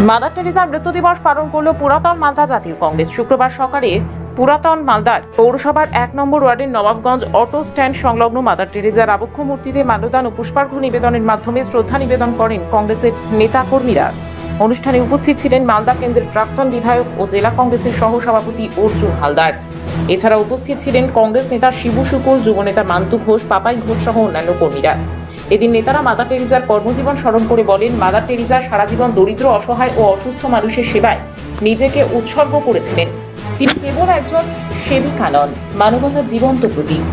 Mother টেরেসার মৃত্যু দিবস পালন করল পুরাতন মালদা জাতীয় কংগ্রেস। শুক্রবার সকালে পুরাতন মালদার পৌরসভার ১ নম্বর ওয়ার্ডের নবাবগঞ্জ অটো স্ট্যান্ড সংলগ্ন মাদার টেরেসার আবক্ষ মূর্তিতে মাল্যদান ও পুষ্পার্ঘ্য নিবেদনের মাধ্যমে শ্রদ্ধা নিবেদন করেন কংগ্রেসের নেতা কর্মীরা। অনুষ্ঠানে উপস্থিত ছিলেন মালদা কেন্দ্রের প্রাক্তন বিধায়ক ও জেলা কংগ্রেসের সহ সভাপতি অর্জুন হালদার। এছাড়া উপস্থিত ছিলেন কংগ্রেস নেতা শিবু শুকুল, যুবনেতা মান্তু ঘোষ, পাপাই ঘোষ সহ অন্যান্য কর্মীরা। এদিন নেতারা মাদার টেরেসার কর্মজীবন স্মরণ করে বলেন, মাদার টেরেসা সারা জীবন দরিদ্র, অসহায় ও অসুস্থ মানুষের সেবায় নিজেকে উৎসর্গ করেছিলেন। তিনি কেবল একজন সেবিকা নন, মানবতার জীবন্ত প্রতীক।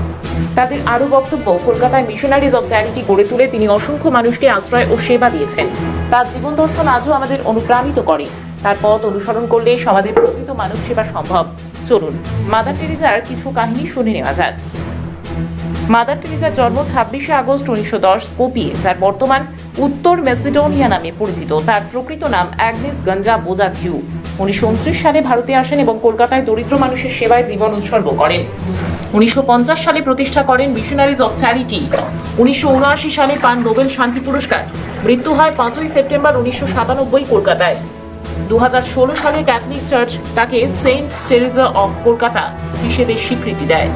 তাদের আরও বক্তব্য, কলকাতায় মিশনারিজ অব চ্যারিটি গড়ে তুলে তিনি অসংখ্য মানুষকে আশ্রয় ও সেবা দিয়েছেন। তার জীবন দর্শন আজও আমাদের অনুপ্রাণিত করে। তার পথ অনুসরণ করলে সমাজের প্রকৃত মানব সেবা সম্ভব। চলুন মাদার টেরেসার কিছু কাহিনী শুনে নেওয়া যাক। মাদার টেরেসার জন্ম ২৬শে আগস্ট ১৯১০ স্কোপিয়ে, যার বর্তমান উত্তর মেসিডোনিয়া নামে পরিচিত। তার প্রকৃত নাম অ্যাগনেস গঞ্জা বোজাচিউ। ১৯২৯ সালে ভারতে আসেন এবং কলকাতায় দরিদ্র মানুষের সেবায় জীবন উৎসর্গ করেন। ১৯৫০ সালে প্রতিষ্ঠা করেন মিশনারিজ অব চ্যারিটি। ১৯৭৯ সালে পান নোবেল শান্তি পুরস্কার। মৃত্যু হয় ৫ই সেপ্টেম্বর ১৯৯৭ কলকাতায়। ২০১৬ সালে ক্যাথলিক চার্চ তাকে সেন্ট টেরেসা অফ কলকাতা হিসেবে স্বীকৃতি দেয়।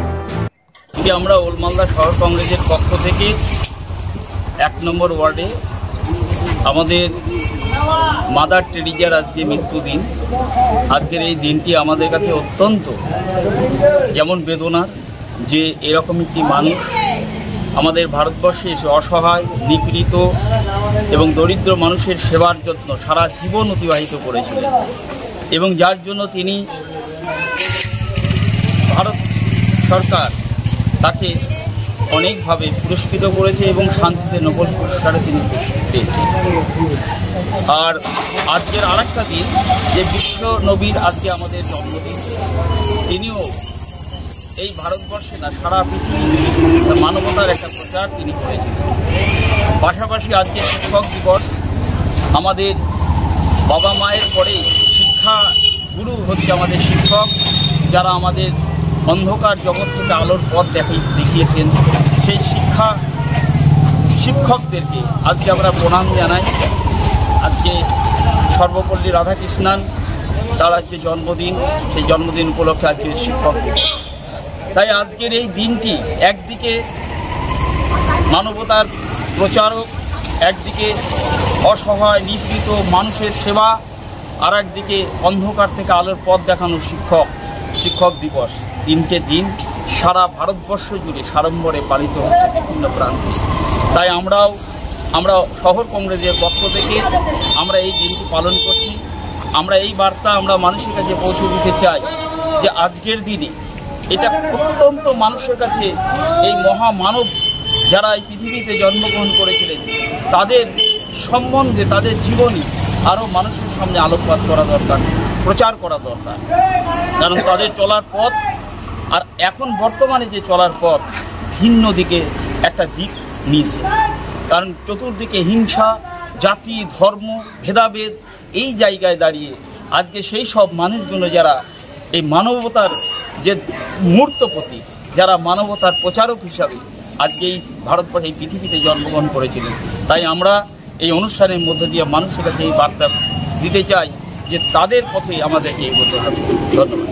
আমরা ওল্ড মালদা শহর কংগ্রেসের পক্ষ থেকে ১ নম্বর ওয়ার্ডে আমাদের মাদার টেরেসার আজকে মৃত্যুদিন। আজকের এই দিনটি আমাদের কাছে অত্যন্ত যেমন বেদনার, যে এরকম একটি মানুষ আমাদের ভারতবর্ষে এসে অসহায়, নিপীড়িত এবং দরিদ্র মানুষের সেবার জন্য সারা জীবন অতিবাহিত করেছিলেন, এবং যার জন্য তিনি ভারত সরকার তাকে অনেকভাবে পুরস্কৃত করেছে এবং শান্তিতে নোবেল পুরস্কারে তিনি পেয়েছেন। আর আজকের আরেকটা দিন, যে বিশ্ব নবীর আজকে আমাদের জন্মদিন, তিনিও এই ভারতবর্ষে না সারা পৃথিবীতে মানবতার একটা প্রচার তিনি করেছিলেন। পাশাপাশি আজকে শিক্ষক দিবস। আমাদের বাবা মায়ের পরে শিক্ষা গুরু হচ্ছে আমাদের শিক্ষক, যারা আমাদের অন্ধকার জগৎ থেকে আলোর পথ দেখিয়েছেন। সেই শিক্ষকদেরকে আজকে আমরা প্রণাম জানাই। আজকে সর্বপল্লী রাধাকৃষ্ণন, তার আজকে জন্মদিন, সেই জন্মদিন উপলক্ষে আজকে শিক্ষক। তাই আজকের এই দিনটি একদিকে মানবতার প্রচারক, একদিকে অসহায় নিপীড়িত মানুষের সেবা, আর একদিকে অন্ধকার থেকে আলোর পথ দেখানো শিক্ষক দিবস। তিনটে দিন সারা ভারতবর্ষ জুড়ে সাড়ম্বরে পালিত হচ্ছে বিভিন্ন প্রান্তে। তাই আমরা শহর কংগ্রেসের পক্ষ থেকে আমরা এই দিনটি পালন করছি। আমরা এই বার্তা আমরা মানুষের কাছে পৌঁছে দিতে চাই যে আজকের দিনে এটা অত্যন্ত মানুষের কাছে এই মহামানব যারা এই পৃথিবীতে জন্মগ্রহণ করেছিলেন তাদের সম্বন্ধে, তাদের জীবনী আরও মানুষের সামনে আলোকপাত করা দরকার, প্রচার করা দরকার। কারণ তাদের চলার পথ আর এখন বর্তমানে যে চলার পথ ভিন্ন দিকে একটা দিক নিয়েছে। কারণ চতুর্দিকে হিংসা, জাতি, ধর্ম, ভেদাভেদ, এই জায়গায় দাঁড়িয়ে আজকে সেই সব মানুষগুলো যারা এই মানবতার যে মূর্ত প্রতীক, যারা মানবতার প্রচারক হিসাবে আজকে এই ভারতবর্ষে এই পৃথিবীতে জন্মগ্রহণ করেছিলেন। তাই আমরা এই অনুষ্ঠানের মধ্যে দিয়ে মানুষের কাছে এই বার্তা দিতে চাই যে তাদের পথে আমাদেরকে এগোতে হবে। ধন্যবাদ।